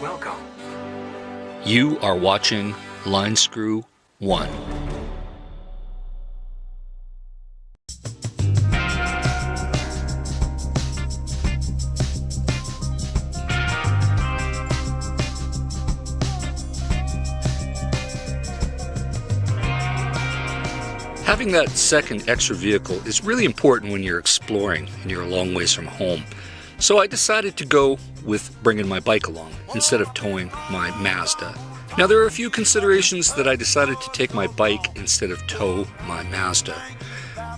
Welcome. You are watching Line Screw 1. Having that second extra vehicle is really important when you're exploring and you're a long ways from home. So I decided to go with bringing my bike along instead of towing my Mazda. Now there are a few considerations that I decided to take my bike instead of tow my Mazda.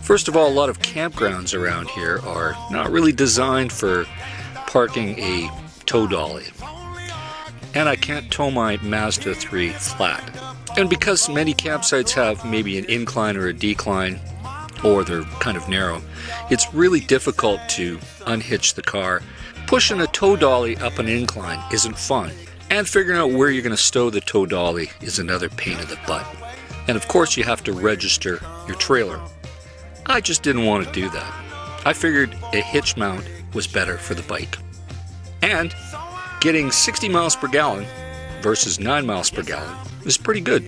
First of all, a lot of campgrounds around here are not really designed for parking a tow dolly. And I can't tow my Mazda 3 flat. And because many campsites have maybe an incline or a decline, or they're kind of narrow, it's really difficult to unhitch the car. Pushing a tow dolly up an incline isn't fun, and figuring out where you're going to stow the tow dolly is another pain in the butt. And of course you have to register your trailer. I just didn't want to do that. I figured a hitch mount was better for the bike. And getting 60 miles per gallon versus 9 miles per gallon is pretty good.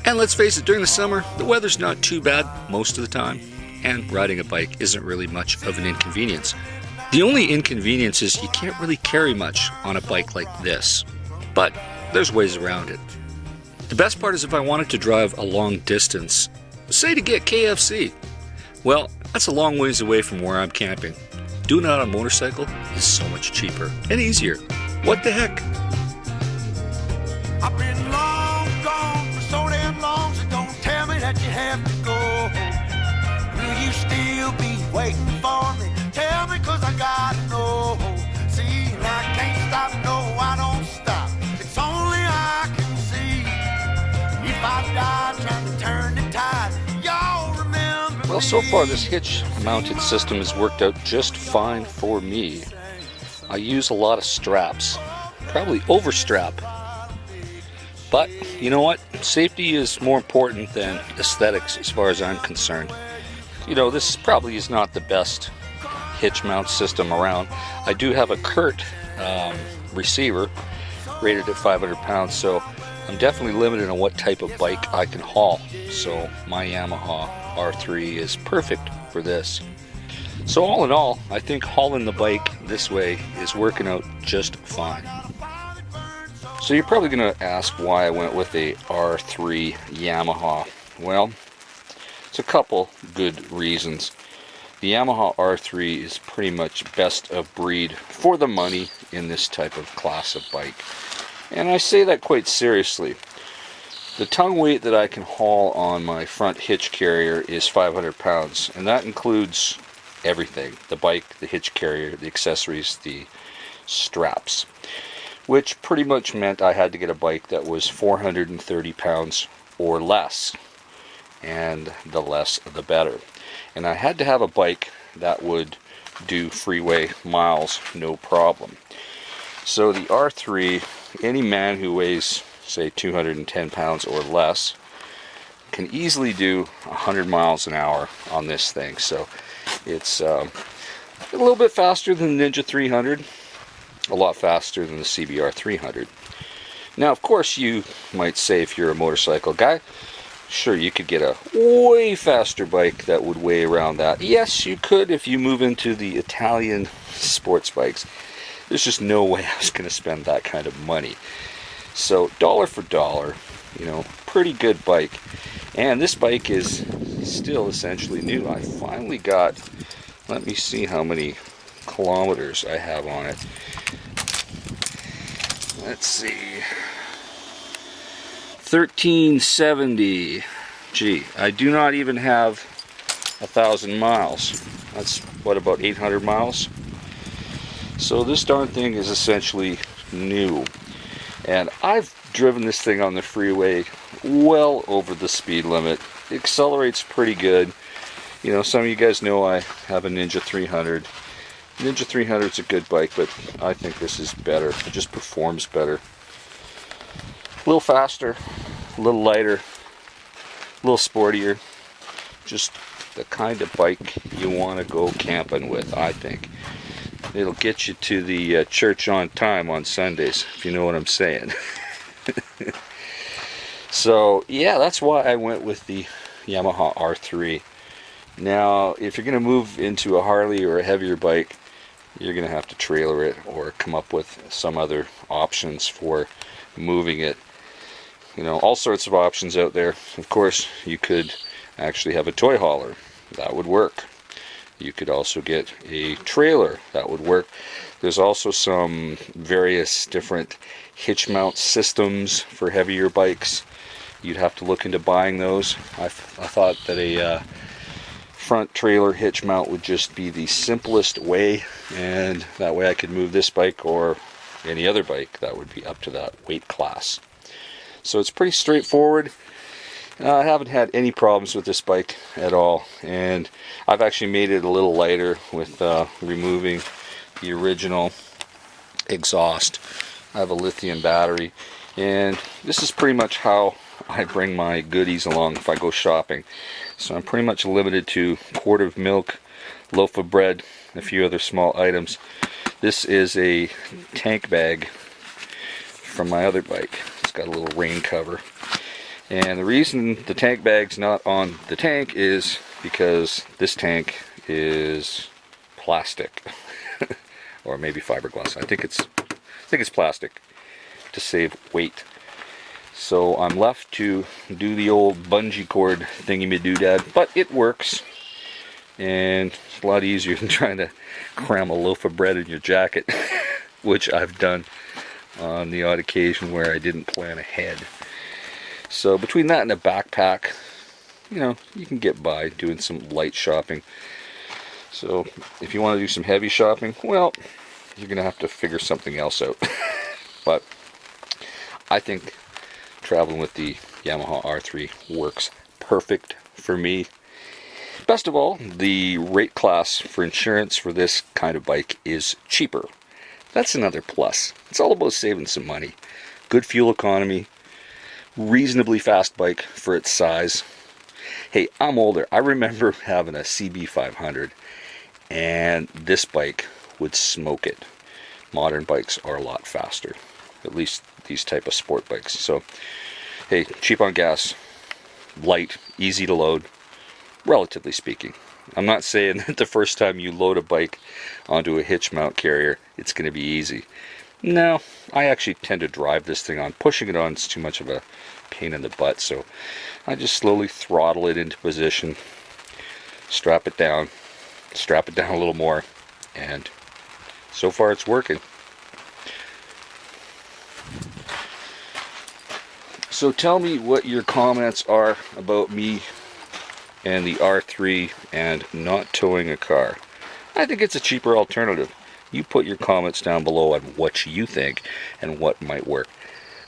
And let's face it, during the summer, the weather's not too bad most of the time, and riding a bike isn't really much of an inconvenience. The only inconvenience is you can't really carry much on a bike like this, but there's ways around it. The best part is if I wanted to drive a long distance, say to get KFC, well, that's a long ways away from where I'm camping. Doing it on a motorcycle is so much cheaper and easier. What the heck? I've been long gone for so damn long, so don't tell me that you have to go. Will you still be waiting for me? Tell me, cause I gotta know. See, I can't stop, no, I don't stop. It's only I can see. If I die trying to turn the tide, y'all remember. Well, so far this hitch-mounted system has worked out just fine for me. I use a lot of straps, probably overstrap. But, you know what? Safety is more important than aesthetics as far as I'm concerned. You know, this probably is not the best hitch mount system around. I do have a Kurt receiver rated at 500 pounds, so I'm definitely limited on what type of bike I can haul. So my Yamaha R3 is perfect for this. So all in all, I think hauling the bike this way is working out just fine. So you're probably going to ask why I went with a R3 Yamaha. Well, it's a couple good reasons. The Yamaha R3 is pretty much best of breed for the money in this type of class of bike. And I say that quite seriously. The tongue weight that I can haul on my front hitch carrier is 500 pounds, and that includes everything. The bike, the hitch carrier, the accessories, the straps. Which pretty much meant I had to get a bike that was 430 pounds or less. And the less, the better. And I had to have a bike that would do freeway miles, no problem. So the R3, any man who weighs, say, 210 pounds or less, can easily do 100 miles an hour on this thing. So it's a little bit faster than the Ninja 300. A lot faster than the CBR 300. Now, of course, you might say, if you're a motorcycle guy, sure, you could get a way faster bike that would weigh around that. Yes, you could if you move into the Italian sports bikes. There's just no way I was going to spend that kind of money. So, dollar for dollar, you know, pretty good bike. And this bike is still essentially new. I finally got, let me see how many kilometers I have on it. Let's see, 1370. Gee, I do not even have 1,000 miles. That's what, about 800 miles? So this darn thing is essentially new. And I've driven this thing on the freeway well over the speed limit. It accelerates pretty good. You know, some of you guys know I have a Ninja 300. Ninja 300 is a good bike, but I think this is better. It just performs better. A little faster, a little lighter, a little sportier. Just the kind of bike you want to go camping with, I think. it'll get you to the church on time on Sundays, if you know what I'm saying. So yeah, that's why I went with the Yamaha R3. Now, if you're going to move into a Harley or a heavier bike, you're going to have to trailer it or come up with some other options for moving it. You know, all sorts of options out there. Of course, you could actually have a toy hauler. That would work. You could also get a trailer. That would work. There's also some various different hitch mount systems for heavier bikes. You'd have to look into buying those. I thought that a front trailer hitch mount would just be the simplest way, and that way I could move this bike or any other bike that would be up to that weight class. So it's pretty straightforward. I haven't had any problems with this bike at all, and I've actually made it a little lighter with removing the original exhaust. I have a lithium battery, and this is pretty much how I bring my goodies along if I go shopping. So I'm pretty much limited to quart of milk, loaf of bread, a few other small items. This is a tank bag from my other bike. It's got a little rain cover. And the reason the tank bag's not on the tank is because this tank is plastic. Or maybe fiberglass. I think it's plastic to save weight. So I'm left to do the old bungee cord thingy-me-doodad, but it works. And it's a lot easier than trying to cram a loaf of bread in your jacket, which I've done on the odd occasion where I didn't plan ahead. So between that and a backpack, you know, you can get by doing some light shopping. So if you want to do some heavy shopping, well, you're going to have to figure something else out. But I think traveling with the Yamaha R3 works perfect for me. Best of all, the rate class for insurance for this kind of bike is cheaper. That's another plus. It's all about saving some money. Good fuel economy, reasonably fast bike for its size. Hey, I'm older. I remember having a CB500, and this bike would smoke it. Modern bikes are a lot faster, at least these type of sport bikes. So hey, cheap on gas, light, easy to load, relatively speaking. I'm not saying that the first time you load a bike onto a hitch mount carrier it's going to be easy. No, I actually tend to drive this thing on. Pushing it on is too much of a pain in the butt, so I just slowly throttle it into position, strap it down a little more, and so far it's working. So tell me what your comments are about me and the R3 and not towing a car. I think it's a cheaper alternative. You put your comments down below on what you think and what might work.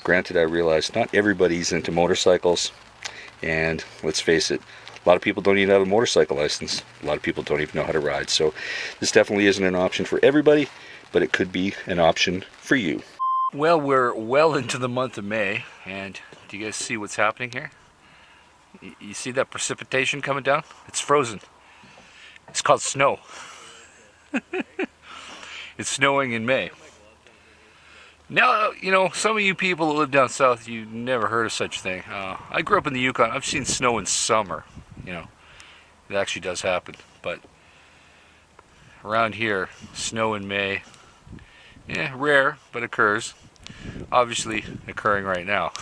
Granted, I realize not everybody's into motorcycles, and let's face it, a lot of people don't even have a motorcycle license. A lot of people don't even know how to ride. So this definitely isn't an option for everybody, but it could be an option for you. Well, we're well into the month of May, and do you guys see what's happening here? You see that precipitation coming down? It's frozen. It's called snow. It's snowing in May. Now, you know, some of you people that live down south, you never heard of such a thing. I grew up in the Yukon. I've seen snow in summer. You know, it actually does happen. But around here, snow in May, yeah, rare, but occurs. Obviously occurring right now.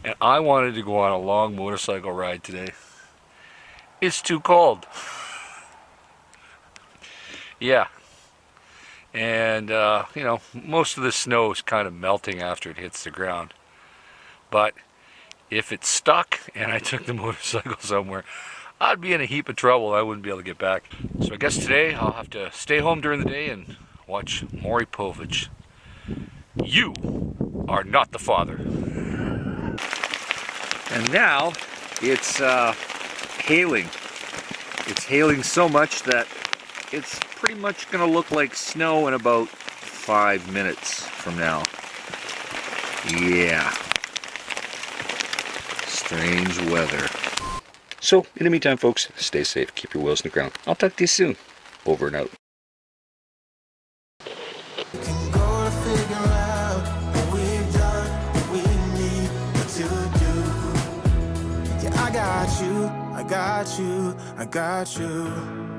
And I wanted to go on a long motorcycle ride today. It's too cold. Yeah. And, you know, most of the snow is kind of melting after it hits the ground. But if it stuck and I took the motorcycle somewhere, I'd be in a heap of trouble. I wouldn't be able to get back. So I guess today I'll have to stay home during the day and watch Maury Povich. You are not the father. And now it's hailing. It's hailing so much that it's pretty much going to look like snow in about 5 minutes from now. Yeah. Strange weather. So, in the meantime, folks, stay safe. Keep your wheels in the ground. I'll talk to you soon. Over and out. I got you, I got you, I got you.